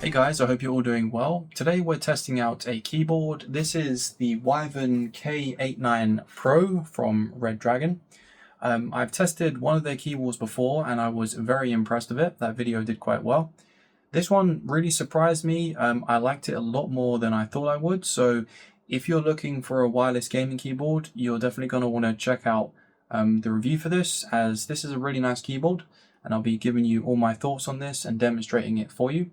Hey guys, I hope you're all doing well. Today we're testing out a keyboard. This is the WYVERN K689 PRO from Red Dragon. I've tested one of their keyboards before and I was very impressed with it. That video did quite well. This one really surprised me. I liked it a lot more than I thought I would. So if you're looking for a wireless gaming keyboard, you're definitely going to want to check out the review for this, as this is a really nice keyboard and I'll be giving you all my thoughts on this and demonstrating it for you.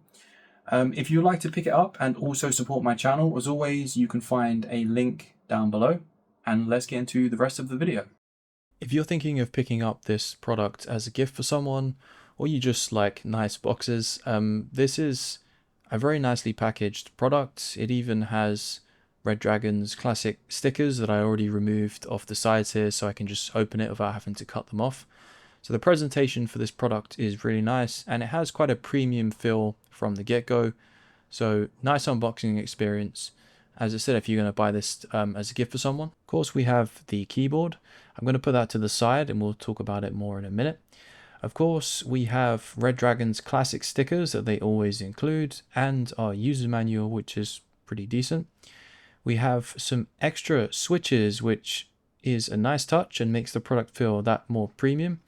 If you'd like to pick it up and also support my channel, as always, you can find a link down below. And let's get into the rest of the video. If you're thinking of picking up this product as a gift for someone, or you just like nice boxes, this is a very nicely packaged product. It even has Red Dragon's classic stickers that I already removed off the sides here, so I can just open it without having to cut them off. So the presentation for this product is really nice, and it has quite a premium feel from the get-go. So nice unboxing experience. As I said, if you're going to buy this as a gift for someone. Of course, we have the keyboard. I'm going to put that to the side and we'll talk about it more in a minute. Of course, we have Red Dragon's classic stickers that they always include, and our user manual, which is pretty decent. We have some extra switches, which is a nice touch and makes the product feel that more premium.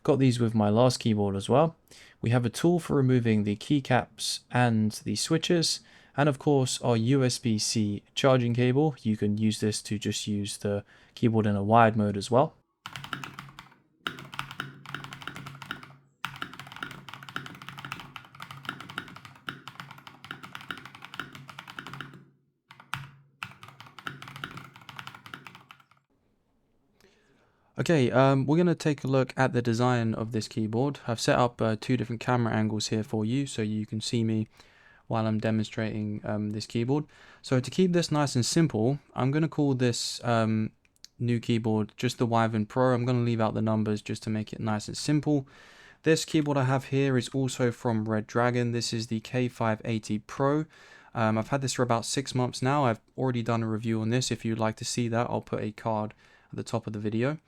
Got these with my last keyboard as well. We have a tool for removing the keycaps and the switches, and of course our USB-C charging cable. You can use this to just use the keyboard in a wired mode as well. Okay, we're going to take a look at the design of this keyboard. I've set up two different camera angles here for you so you can see me while I'm demonstrating this keyboard. So to keep this nice and simple, I'm going to call this new keyboard just the WYVERN Pro. I'm going to leave out the numbers just to make it nice and simple. This keyboard I have here is also from Red Dragon. This is the K580 Pro. I've had this for about 6 months now. I've already done a review on this. If you'd like to see that, I'll put a card at the top of the video.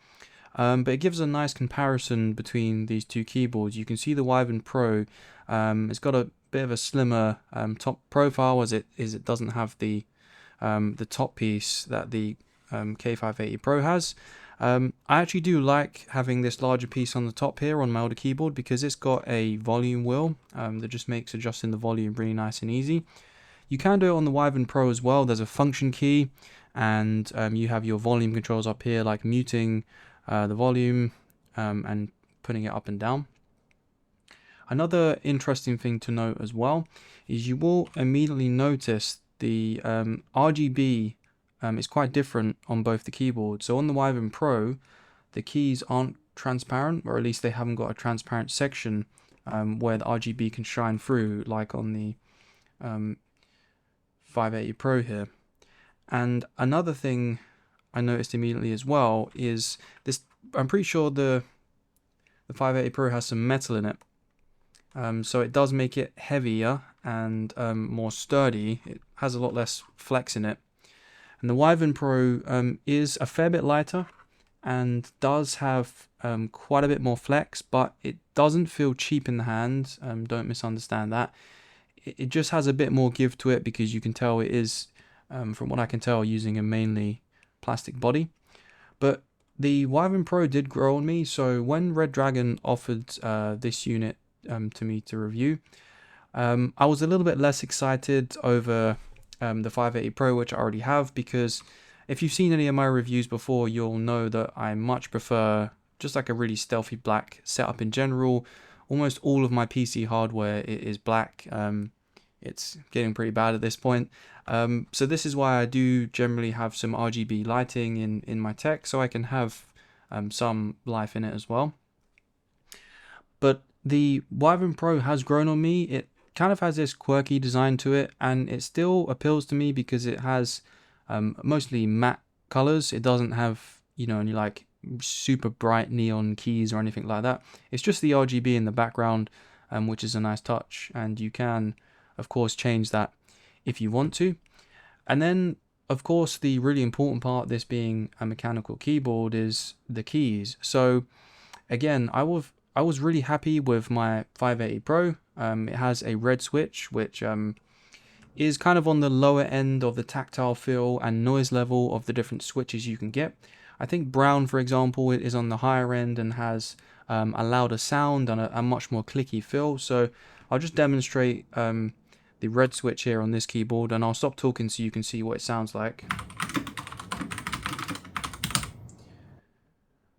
But it gives a nice comparison between these two keyboards. You can see the WYVERN Pro, it's got a bit of a slimmer top profile, as it doesn't have the top piece that the K580 Pro has. I actually do like having this larger piece on the top here on my older keyboard, because it's got a volume wheel that just makes adjusting the volume really nice and easy. You can do it on the WYVERN Pro as well. There's a function key, and you have your volume controls up here, like muting the volume and putting it up and down. Another interesting thing to note as well is you will immediately notice the RGB is quite different on both the keyboards. So on the WYVERN Pro, the keys aren't transparent, or at least they haven't got a transparent section where the RGB can shine through, like on the 580 Pro here. And another thing I noticed immediately as well is this. I'm pretty sure the 580 Pro has some metal in it, so it does make it heavier and more sturdy. It has a lot less flex in it. And the WYVERN Pro is a fair bit lighter and does have quite a bit more flex, but it doesn't feel cheap in the hand. Don't misunderstand that. It just has a bit more give to it, because you can tell it is, from what I can tell, using a mainly plastic body. But the WYVERN Pro did grow on me, so when Red Dragon offered this unit to me to review, I was a little bit less excited over the 580 Pro, which I already have, because if you've seen any of my reviews before, you'll know that I much prefer just like a really stealthy black setup in general. Almost all of my PC hardware is black. It's getting pretty bad at this point. So this is why I do generally have some RGB lighting in my tech, so I can have some life in it as well. But the WYVERN Pro has grown on me. It kind of has this quirky design to it, and it still appeals to me because it has mostly matte colors. It doesn't have, any like super bright neon keys or anything like that. It's just the RGB in the background, which is a nice touch, and you can of course change that if you want to. And then of course the really important part, this being a mechanical keyboard, is the keys. So again, I was really happy with my 580 Pro. It has a red switch, which is kind of on the lower end of the tactile feel and noise level of the different switches you can get. I think brown, for example, is on the higher end and has a louder sound and a much more clicky feel. So I'll just demonstrate the red switch here on this keyboard, and I'll stop talking so you can see what it sounds like.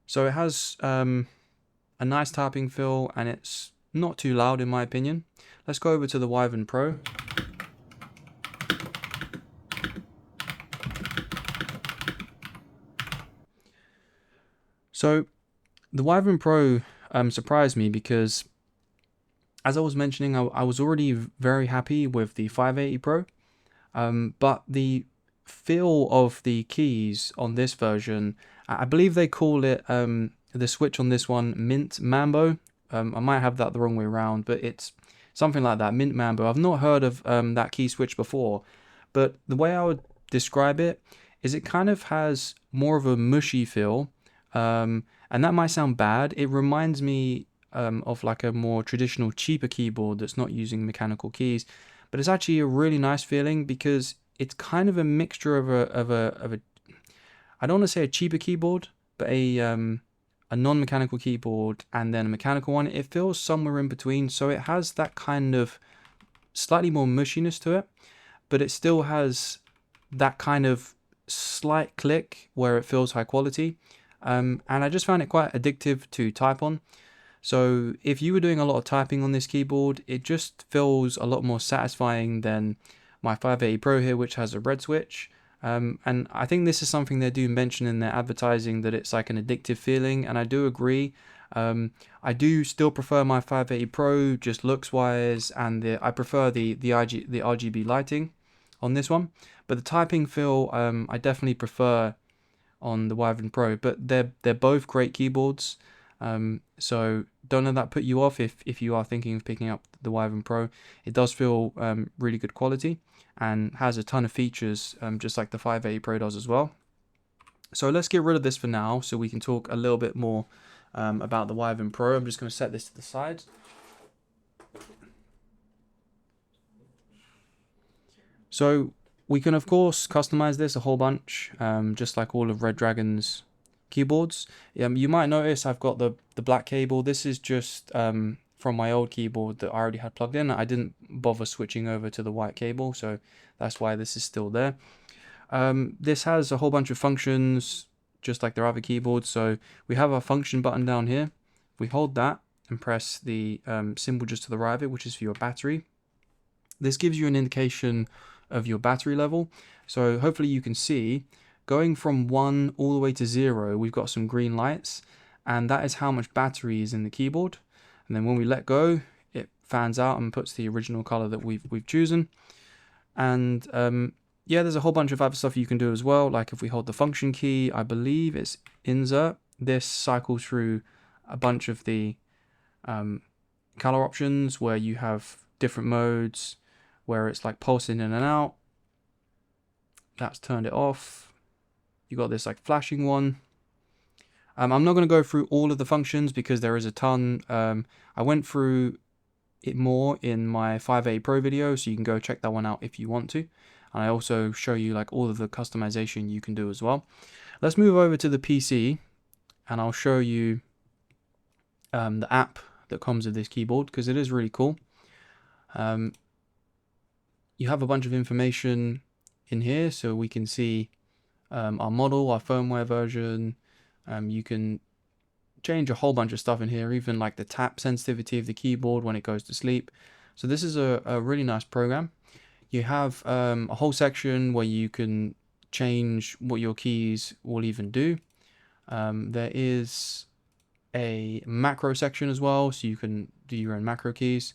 So it has a nice tapping feel, and it's not too loud in my opinion. Let's go over to the WYVERN Pro. So the WYVERN Pro surprised me because, as I was mentioning, I was already very happy with the 580 Pro, but the feel of the keys on this version, I believe they call it, the switch on this one, Mint Mambo. I might have that the wrong way around, but it's something like that, Mint Mambo. I've not heard of that key switch before, but the way I would describe it is it kind of has more of a mushy feel. And that might sound bad. It reminds me of like a more traditional, cheaper keyboard that's not using mechanical keys, but it's actually a really nice feeling because it's kind of a mixture of a I don't want to say a cheaper keyboard, but a non-mechanical keyboard and then a mechanical one. It feels somewhere in between, so it has that kind of slightly more mushiness to it, but it still has that kind of slight click where it feels high quality. And I just found it quite addictive to type on. So if you were doing a lot of typing on this keyboard, it just feels a lot more satisfying than my 580 Pro here, which has a red switch. And I think this is something they do mention in their advertising, that it's like an addictive feeling, and I do agree. I do still prefer my 580 Pro just looks wise, and I prefer the RGB lighting on this one. But the typing feel, I definitely prefer on the WYVERN Pro, but they're both great keyboards. So don't let that put you off if you are thinking of picking up the WYVERN Pro. It does feel really good quality and has a ton of features, just like the 580 Pro does as well. So let's get rid of this for now so we can talk a little bit more about the WYVERN Pro. I'm just going to set this to the side. So we can of course customize this a whole bunch, just like all of Red Dragon's keyboards. You might notice I've got the black cable. This is just from my old keyboard that I already had plugged in. I didn't bother switching over to the white cable, so that's why this is still there. This has a whole bunch of functions just like their other keyboards. So we have our function button down here. We hold that and press the symbol just to the right of it, which is for your battery. This gives you an indication of your battery level. So hopefully you can see going from 1 all the way to 0, we've got some green lights, and that is how much battery is in the keyboard. And then when we let go, it fans out and puts the original color that we've chosen. And yeah, there's a whole bunch of other stuff you can do as well. Like if we hold the function key, I believe it's insert, this cycles through a bunch of the color options where you have different modes where it's like pulsing in and out. That's turned it off. You got this like flashing one. I'm not going to go through all of the functions because there is a ton. I went through it more in my 580 Pro video, so you can go check that one out if you want to. And I also show you like all of the customization you can do as well. Let's move over to the PC and I'll show you the app that comes with this keyboard because it is really cool. You have a bunch of information in here, so we can see our model, our firmware version. You can change a whole bunch of stuff in here, even like the tap sensitivity of the keyboard when it goes to sleep. So this is a really nice program. You have a whole section where you can change what your keys will even do. There is a macro section as well, so you can do your own macro keys.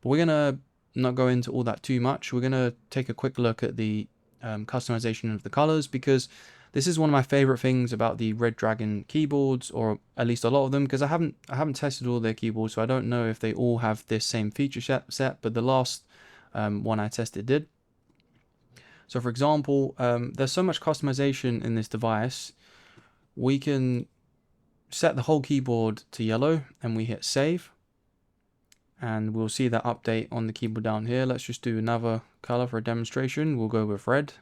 But we're gonna not go into all that too much. We're gonna take a quick look at the customization of the colors, because this is one of my favorite things about the Red Dragon keyboards, or at least a lot of them, because I haven't tested all their keyboards, so I don't know if they all have this same feature set, but the last one I tested did. So for example, there's so much customization in this device. We can set the whole keyboard to yellow and we hit save, and we'll see that update on the keyboard down here. Let's just do another color for a demonstration. We'll go with red.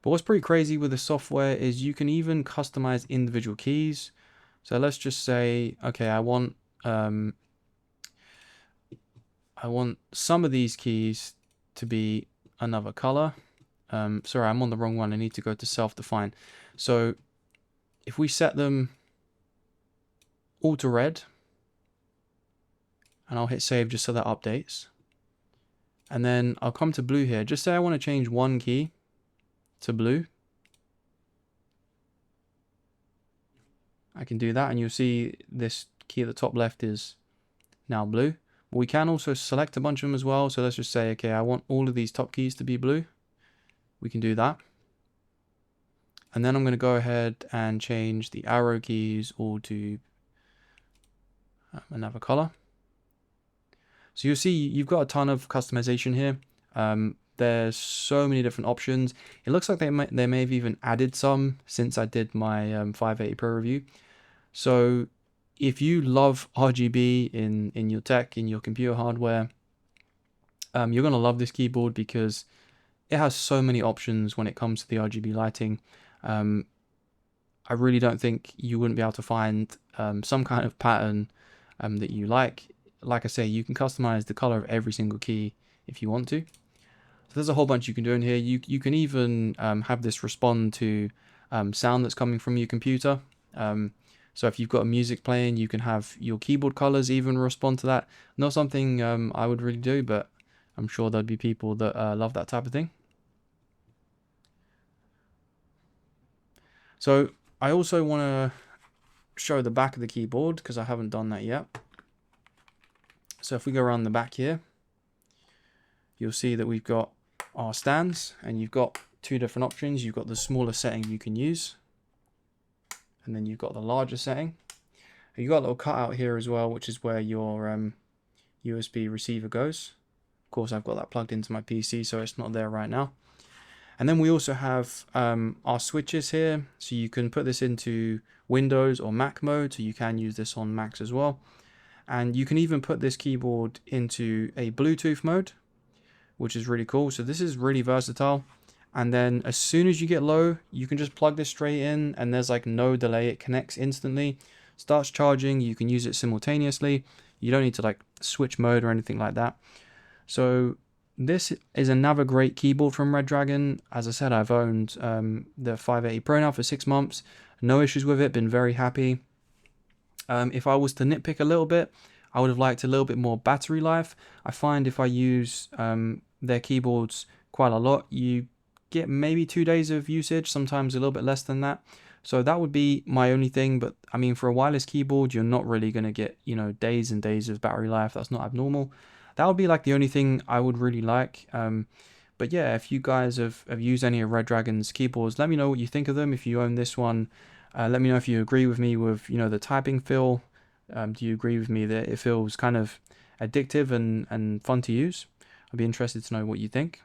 But what's pretty crazy with the software is you can even customize individual keys. So let's just say, okay, I want some of these keys to be another color. Sorry, I'm on the wrong one. I need to go to self-define. So if we set them all to red, and I'll hit save just so that updates. And then I'll come to blue here. Just say I want to change one key to blue. I can do that, and you'll see this key at the top left is now blue. But we can also select a bunch of them as well. So let's just say, okay, I want all of these top keys to be blue. We can do that. And then I'm going to go ahead and change the arrow keys all to another color. So you'll see you've got a ton of customization here. There's so many different options. It looks like they may have even added some since I did my 580 Pro review. So if you love RGB in your tech, in your computer hardware, you're going to love this keyboard because it has so many options when it comes to the RGB lighting. I really don't think you wouldn't be able to find some kind of pattern that you like. Like I say, you can customize the color of every single key if you want to. So there's a whole bunch you can do in here. You can even have this respond to sound that's coming from your computer. So if you've got music playing, you can have your keyboard colors even respond to that. Not something I would really do, but I'm sure there'd be people that love that type of thing. So I also want to show the back of the keyboard because I haven't done that yet. So if we go around the back here, you'll see that we've got our stands, and you've got two different options. You've got the smaller setting you can use, and then you've got the larger setting. And you've got a little cutout here as well, which is where your USB receiver goes. Of course, I've got that plugged into my PC, so it's not there right now. And then we also have our switches here. So you can put this into Windows or Mac mode, so you can use this on Macs as well. And you can even put this keyboard into a Bluetooth mode, which is really cool. So this is really versatile. And then as soon as you get low, you can just plug this straight in, and there's like no delay. It connects instantly, starts charging. You can use it simultaneously. You don't need to like switch mode or anything like that. So this is another great keyboard from Red Dragon. As I said, I've owned the 580 Pro now for 6 months. No issues with it, been very happy. If I was to nitpick a little bit, I would have liked a little bit more battery life. I find if I use their keyboards quite a lot, you get maybe 2 days of usage, sometimes a little bit less than that. So that would be my only thing. But I mean, for a wireless keyboard, you're not really going to get, you know, days and days of battery life. That's not abnormal. That would be like the only thing I would really like. But yeah, if you guys have used any of Red Dragon's keyboards, let me know what you think of them. If you own this one, let me know if you agree with me with, you know, the typing feel. Do you agree with me that it feels kind of addictive and fun to use? I'd be interested to know what you think.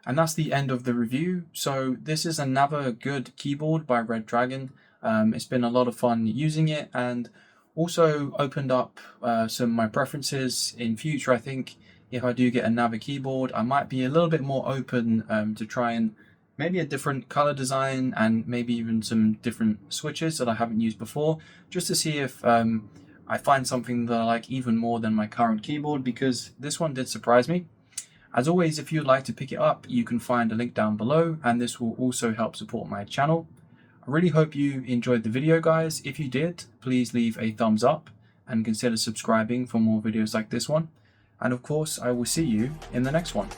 And that's the end of the review. So this is another good keyboard by Red Dragon. It's been a lot of fun using it, and also opened up some of my preferences in future. I think if I do get another keyboard, I might be a little bit more open to try and maybe a different color design, and maybe even some different switches that I haven't used before, just to see if I find something that I like even more than my current keyboard, because this one did surprise me. As always, if you'd like to pick it up, you can find a link down below, and this will also help support my channel. I really hope you enjoyed the video, guys. If you did, please leave a thumbs up and consider subscribing for more videos like this one. And of course, I will see you in the next one.